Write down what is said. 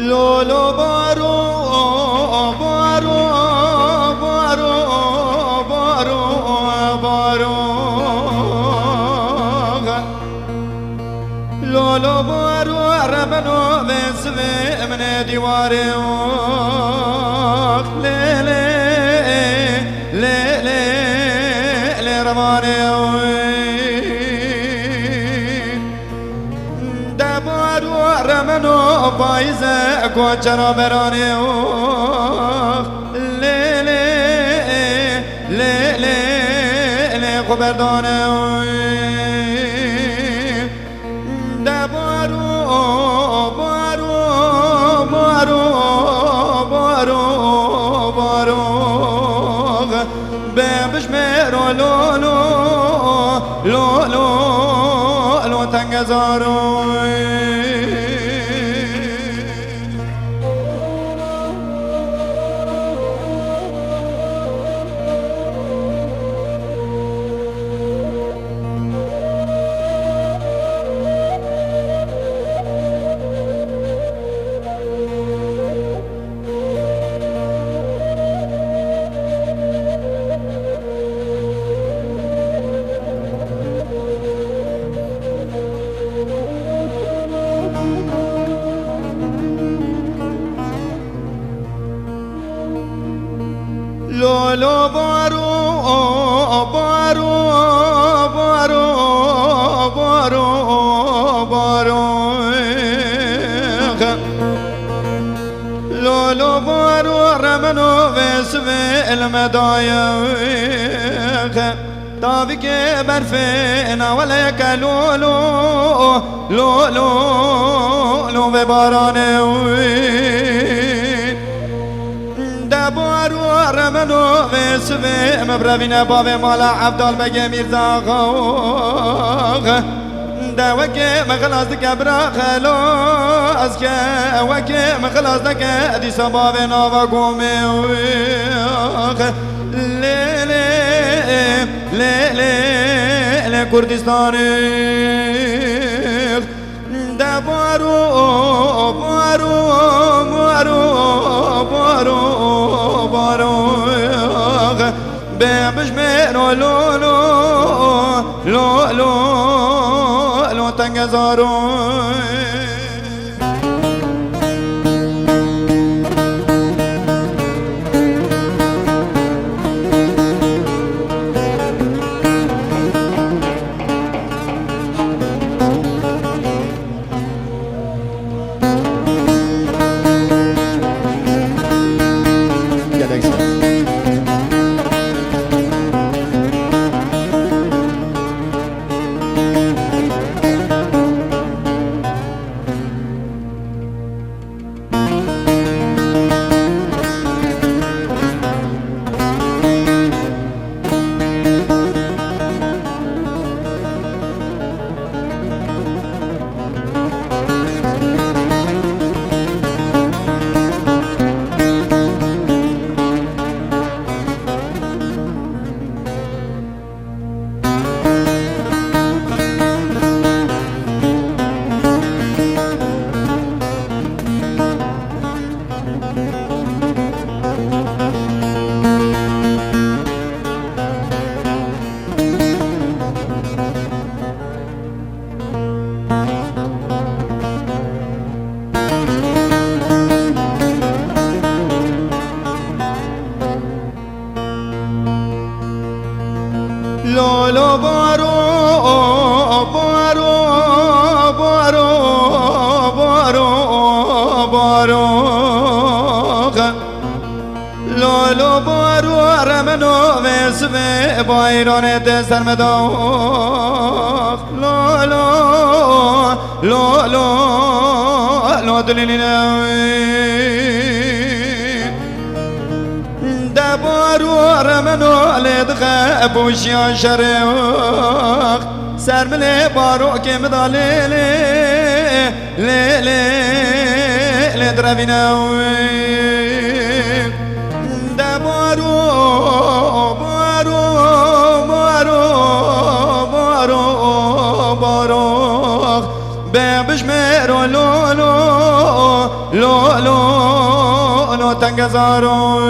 لولو بارو بارو بارو بارو بارو لولو بارو ربنو بسوي من ديواري ليلي ليلي لرماني رمنو بايزة كوچرا براني ليلي ليلي ليلي خبرداني دبارو بارو بارو بارو بارو ببش ميرو لولو لولو لو تنگزارو لولو بارو بارو بارو بارو بارو لولو بارو رمنو بسوي المدايق طابق برفنا وليك لولو لولو لو بباراني دبارو رمنو بسوي مبربين باب مالا عبدال بگه میرزا غاغ دوكي مخلاص كبرا خلاص كوكي مخلاص دك دي سباب نوفا قومي ليلي ليلي لكردستاني دبارو بارو بارو بارو بارو ببش ميرو لولو لولو لو تنگزارو بارو بارو بارو بارو بارو لولو بارو رمنو وسبه بایران دستر مداخ لولو لولو لو دلیلی دبارو رمنو لدغه بوشیا شرق سرمله بارو که مداله لی دربینوی دبارو بارو بارو بارو بارو ببش مرو لولو لولو لو تنگزارو